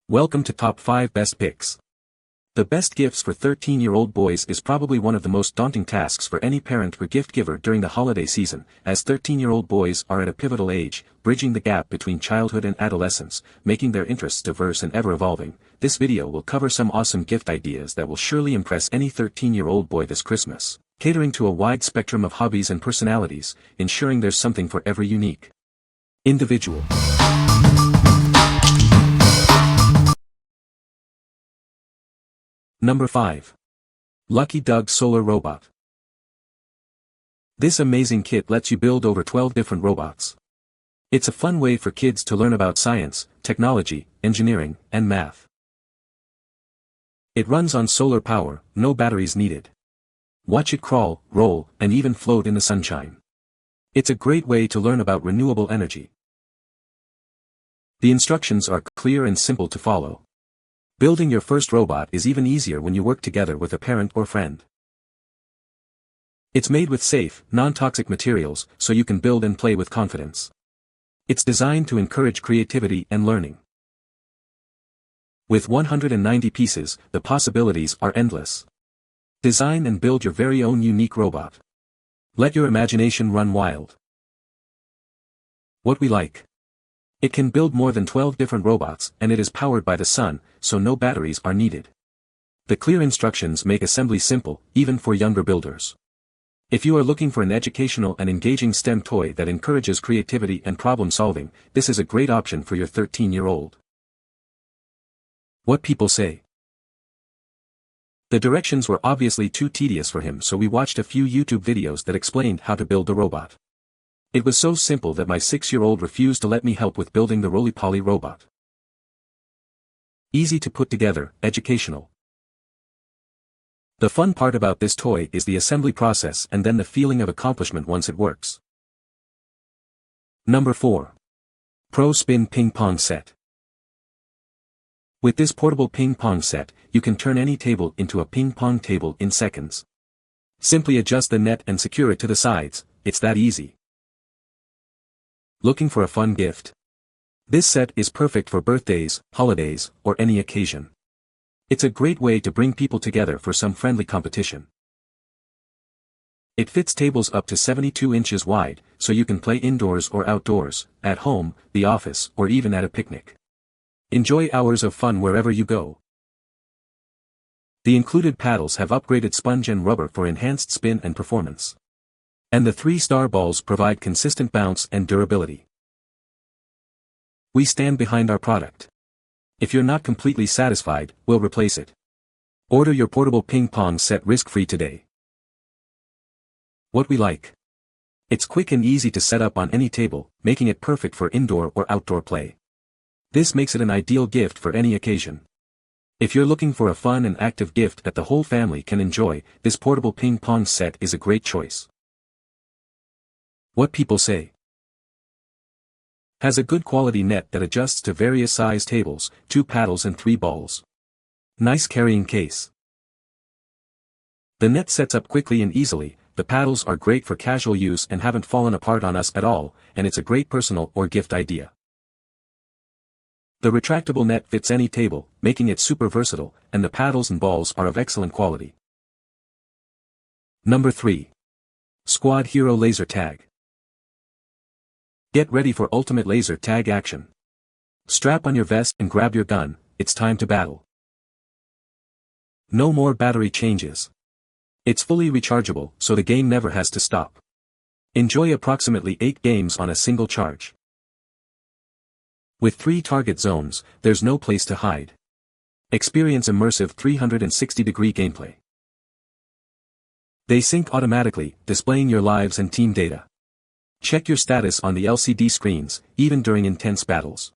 Welcome to Top 5 Best Picks. The best gifts for 13-year-old boys is probably one of the most daunting tasks for any parent or gift giver during the holiday season, as 13-year-old boys are at a pivotal age, bridging the gap between childhood and adolescence, making their interests diverse and ever-evolving. This video will cover some awesome gift ideas that will surely impress any 13-year-old boy this Christmas, catering to a wide spectrum of hobbies and personalities, ensuring there's something for every unique individual. Number 5. Lucky Doug Solar Robot. This amazing kit lets you build over 12 different robots. It's a fun way for kids to learn about science, technology, engineering, and math. It runs on solar power, no batteries needed. Watch it crawl, roll, and even float in the sunshine. It's a great way to learn about renewable energy. The instructions are clear and simple to follow. Building your first robot is even easier when you work together with a parent or friend. It's made with safe, non-toxic materials, so you can build and play with confidence. It's designed to encourage creativity and learning. With 190 pieces, the possibilities are endless. Design and build your very own unique robot. Let your imagination run wild. What we like. It can build more than 12 different robots, and it is powered by the sun, so no batteries are needed. The clear instructions make assembly simple, even for younger builders. If you are looking for an educational and engaging STEM toy that encourages creativity and problem solving, this is a great option for your 13-year-old. What people say. The directions were obviously too tedious for him, so we watched a few YouTube videos that explained how to build the robot. It was so simple that my 6-year-old refused to let me help with building the roly-poly robot. Easy to put together, educational. The fun part about this toy is the assembly process and then the feeling of accomplishment once it works. Number 4. Pro Spin Ping Pong Set. With this portable ping pong set, you can turn any table into a ping pong table in seconds. Simply adjust the net and secure it to the sides, it's that easy. Looking for a fun gift? This set is perfect for birthdays, holidays, or any occasion. It's a great way to bring people together for some friendly competition. It fits tables up to 72 inches wide, so you can play indoors or outdoors, at home, the office, or even at a picnic. Enjoy hours of fun wherever you go. The included paddles have upgraded sponge and rubber for enhanced spin and performance. And the 3-star balls provide consistent bounce and durability. We stand behind our product. If you're not completely satisfied, we'll replace it. Order your portable ping pong set risk-free today. What we like. It's quick and easy to set up on any table, making it perfect for indoor or outdoor play. This makes it an ideal gift for any occasion. If you're looking for a fun and active gift that the whole family can enjoy, this portable ping pong set is a great choice. What people say. Has a good quality net that adjusts to various size tables, 2 paddles and 3 balls. Nice carrying case. The net sets up quickly and easily, the paddles are great for casual use and haven't fallen apart on us at all, and it's a great personal or gift idea. The retractable net fits any table, making it super versatile, and the paddles and balls are of excellent quality. Number 3. Squad Hero Laser Tag. Get ready for ultimate laser tag action. Strap on your vest and grab your gun, it's time to battle. No more battery changes. It's fully rechargeable, so the game never has to stop. Enjoy approximately 8 games on a single charge. With 3 target zones, there's no place to hide. Experience immersive 360-degree gameplay. They sync automatically, displaying your lives and team data. Check your status on the LCD screens, even during intense battles.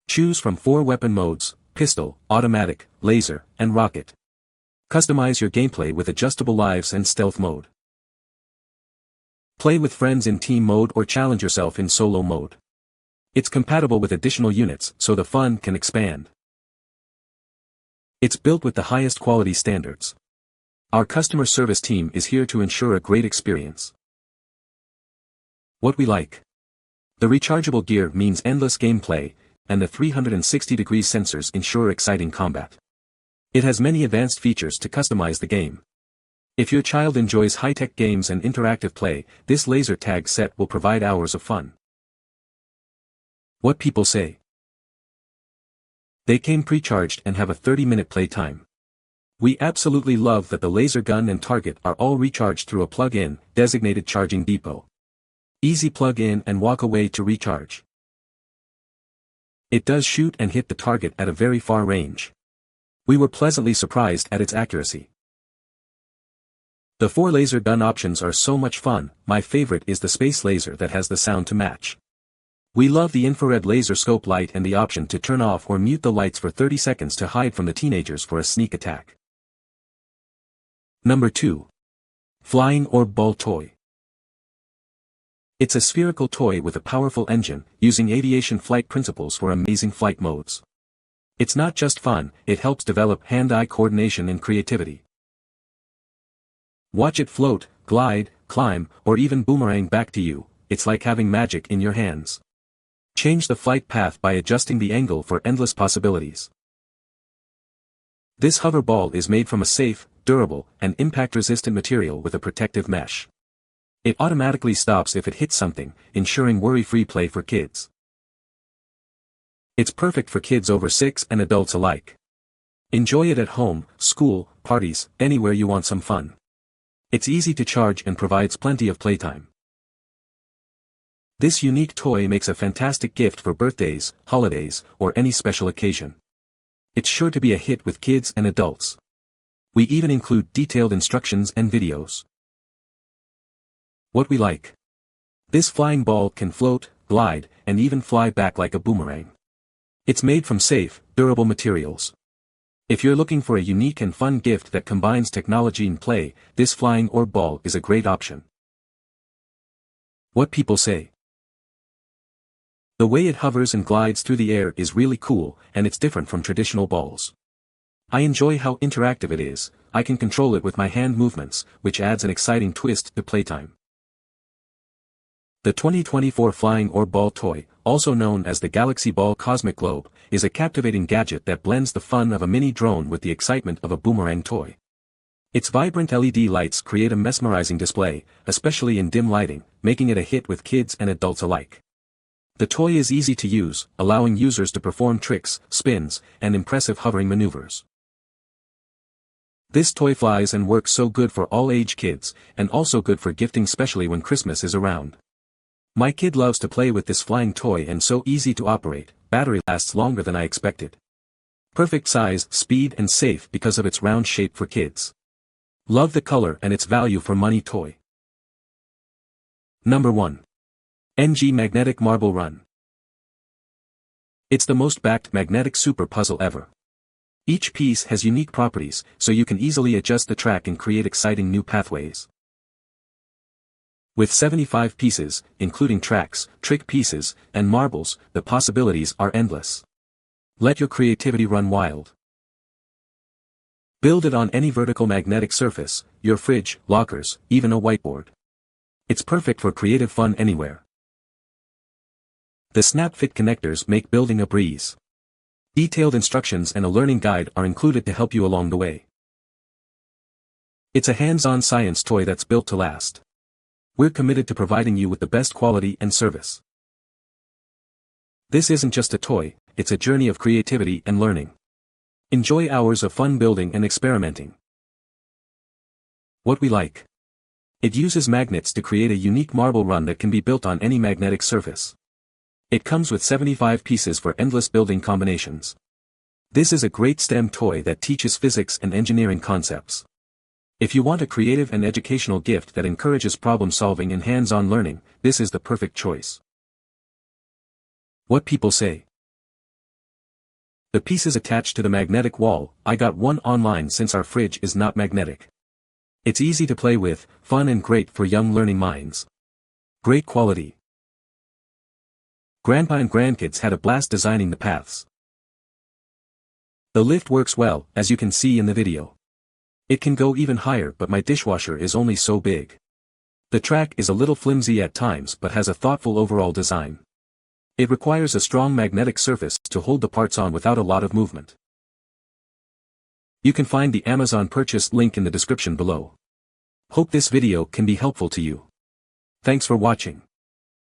Choose from 4 weapon modes: pistol, automatic, laser, and rocket. Customize your gameplay with adjustable lives and stealth mode. Play with friends in team mode or challenge yourself in solo mode. It's compatible with additional units, so the fun can expand. It's built with the highest quality standards. Our customer service team is here to ensure a great experience. What we like. The rechargeable gear means endless gameplay, and the 360-degree sensors ensure exciting combat. It has many advanced features to customize the game. If your child enjoys high-tech games and interactive play, this laser tag set will provide hours of fun. What people say. They came pre-charged and have a 30-minute play time. We absolutely love that the laser gun and target are all recharged through a plug-in, designated charging depot. Easy plug in and walk away to recharge. It does shoot and hit the target at a very far range. We were pleasantly surprised at its accuracy. The 4 laser gun options are so much fun. My favorite is the space laser that has the sound to match. We love the infrared laser scope light and the option to turn off or mute the lights for 30 seconds to hide from the teenagers for a sneak attack. Number 2. Flying Orb Ball Toy. It's a spherical toy with a powerful engine, using aviation flight principles for amazing flight modes. It's not just fun, it helps develop hand-eye coordination and creativity. Watch it float, glide, climb, or even boomerang back to you. It's like having magic in your hands. Change the flight path by adjusting the angle for endless possibilities. This hover ball is made from a safe, durable, and impact-resistant material with a protective mesh. It automatically stops if it hits something, ensuring worry-free play for kids. It's perfect for kids over 6 and adults alike. Enjoy it at home, school, parties, anywhere you want some fun. It's easy to charge and provides plenty of playtime. This unique toy makes a fantastic gift for birthdays, holidays, or any special occasion. It's sure to be a hit with kids and adults. We even include detailed instructions and videos. What we like. This flying ball can float, glide, and even fly back like a boomerang. It's made from safe, durable materials. If you're looking for a unique and fun gift that combines technology and play, this flying orb ball is a great option. What people say. The way it hovers and glides through the air is really cool, and it's different from traditional balls. I enjoy how interactive it is. I can control it with my hand movements, which adds an exciting twist to playtime. The 2024 Flying Orb Ball Toy, also known as the Galaxy Ball Cosmic Globe, is a captivating gadget that blends the fun of a mini drone with the excitement of a boomerang toy. Its vibrant LED lights create a mesmerizing display, especially in dim lighting, making it a hit with kids and adults alike. The toy is easy to use, allowing users to perform tricks, spins, and impressive hovering maneuvers. This toy flies and works so good for all age kids, and also good for gifting, especially when Christmas is around. My kid loves to play with this flying toy and so easy to operate. Battery lasts longer than I expected. Perfect size, speed and safe because of its round shape for kids. Love the color and its value for money toy. Number 1. NG Magnetic Marble Run. It's the most backed magnetic super puzzle ever. Each piece has unique properties, so you can easily adjust the track and create exciting new pathways. With 75 pieces, including tracks, trick pieces, and marbles, the possibilities are endless. Let your creativity run wild. Build it on any vertical magnetic surface, your fridge, lockers, even a whiteboard. It's perfect for creative fun anywhere. The snap-fit connectors make building a breeze. Detailed instructions and a learning guide are included to help you along the way. It's a hands-on science toy that's built to last. We're committed to providing you with the best quality and service. This isn't just a toy, it's a journey of creativity and learning. Enjoy hours of fun building and experimenting. What we like. It uses magnets to create a unique marble run that can be built on any magnetic surface. It comes with 75 pieces for endless building combinations. This is a great STEM toy that teaches physics and engineering concepts. If you want a creative and educational gift that encourages problem solving and hands-on learning, this is the perfect choice. What people say. The pieces attached to the magnetic wall. I got one online since our fridge is not magnetic. It's easy to play with, fun and great for young learning minds. Great quality. Grandpa and grandkids had a blast designing the paths. The lift works well, as you can see in the video. It can go even higher, but my dishwasher is only so big. The track is a little flimsy at times but has a thoughtful overall design. It requires a strong magnetic surface to hold the parts on without a lot of movement. You can find the Amazon purchase link in the description below. Hope this video can be helpful to you. Thanks for watching.